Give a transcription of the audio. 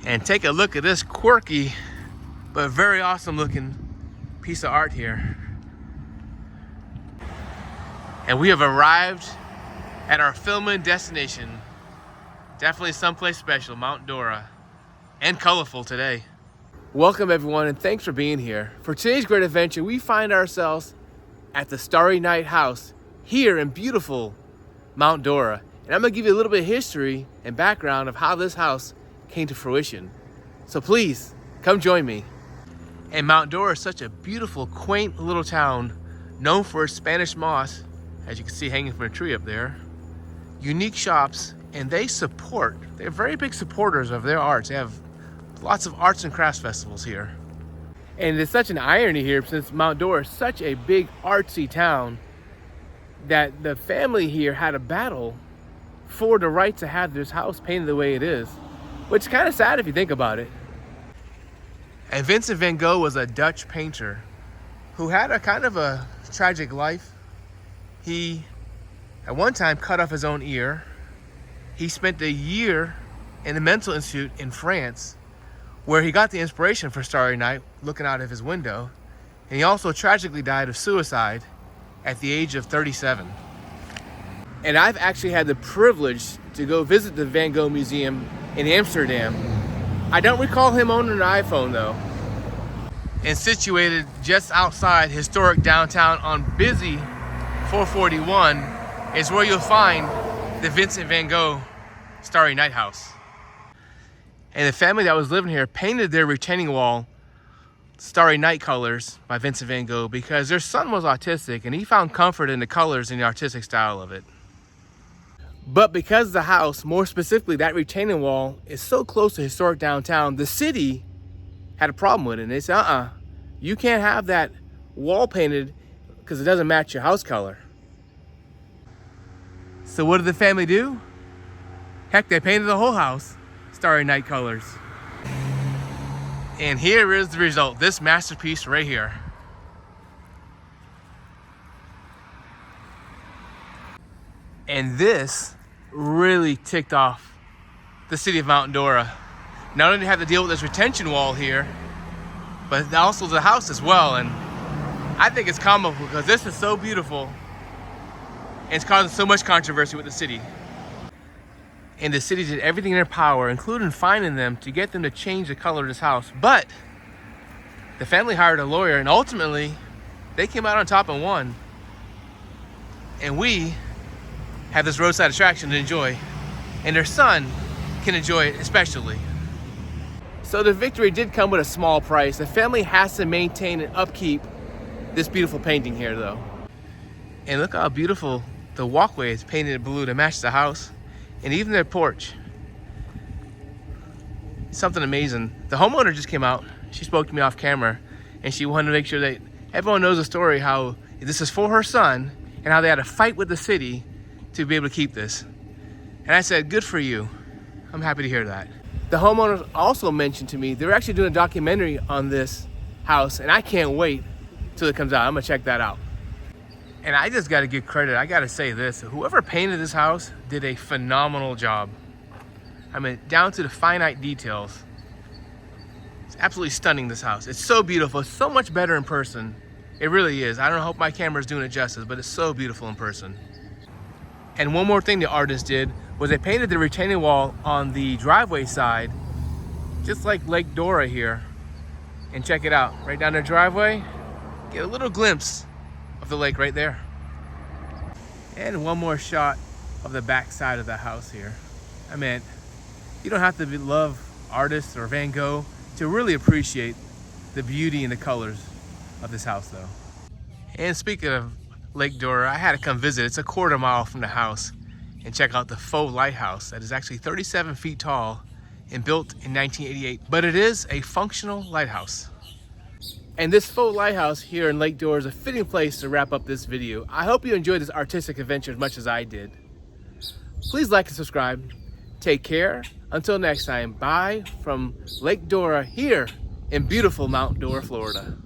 And take a look at this quirky but very awesome looking piece of art here. And we have arrived at our filming destination. Definitely someplace special, Mount Dora, and colorful today. Welcome everyone, and thanks for being here. For today's great adventure, we find ourselves at the Starry Night House here in beautiful Mount Dora. And I'm gonna give you a little bit of history and background of how this house came to fruition. So please, come join me. And Mount Dora is such a beautiful, quaint little town known for its Spanish moss, as you can see hanging from a tree up there. Unique shops, and they're very big supporters of their arts. They have lots of arts and crafts festivals here. And it's such an irony here, since Mount Dora is such a big artsy town, that the family here had a battle for the right to have this house painted the way it is, which is kind of sad if you think about it. And Vincent van Gogh was a Dutch painter who had a kind of a tragic life. He, at one time, cut off his own ear. He spent a year in a mental institute in France, where he got the inspiration for Starry Night, looking out of his window. And he also tragically died of suicide at the age of 37. And I've actually had the privilege to go visit the Van Gogh Museum in Amsterdam. I don't recall him owning an iPhone though. And situated just outside historic downtown on busy 441 is where you'll find the Vincent van Gogh Starry Night House. And the family that was living here painted their retaining wall Starry Night colors by Vincent van Gogh because their son was autistic and he found comfort in the colors and the artistic style of it. But because the house, more specifically that retaining wall, is so close to historic downtown, the city had a problem with it. And they said, you can't have that wall painted because it doesn't match your house color. So what did the family do? Heck, they painted the whole house Starry Night colors. And here is the result, this masterpiece right here. And this really ticked off the city of Mount Dora. Not only do you have to deal with this retention wall here, but also the house as well. And I think it's comical because this is so beautiful and it's causing so much controversy with the city. And the city did everything in their power, including finding them, to get them to change the color of this house. But the family hired a lawyer, and ultimately they came out on top and won. And we have this roadside attraction to enjoy, and their son can enjoy it especially. So the victory did come with a small price. The family has to maintain and upkeep this beautiful painting here though. And look how beautiful the walkway is painted blue to match the house. And even their porch. Something amazing. The homeowner just came out. She spoke to me off camera and she wanted to make sure that everyone knows the story, how this is for her son and how they had to fight with the city to be able to keep this. And I said, good for you. I'm happy to hear that. The homeowner also mentioned to me they're actually doing a documentary on this house, and I can't wait till it comes out. I'm gonna check that out. And I just gotta give credit, I gotta say this, whoever painted this house did a phenomenal job. I mean, down to the finite details. It's absolutely stunning, this house. It's so beautiful, it's so much better in person. It really is. I don't hope my camera's doing it justice, but it's so beautiful in person. And one more thing the artist did was they painted the retaining wall on the driveway side, just like Lake Dora here. And check it out, right down their driveway, get a little glimpse of the lake right there. And one more shot of the back side of the house here. I mean, you don't have to love artists or Van Gogh to really appreciate the beauty and the colors of this house though. And speaking of Lake Dora, I had to come visit. It's a quarter mile from the house and check out the faux lighthouse that is actually 37 feet tall and built in 1988. But it is a functional lighthouse. And this faux lighthouse here in Lake Dora is a fitting place to wrap up this video. I hope you enjoyed this artistic adventure as much as I did. Please like and subscribe. Take care. Until next time, bye from Lake Dora here in beautiful Mount Dora, Florida.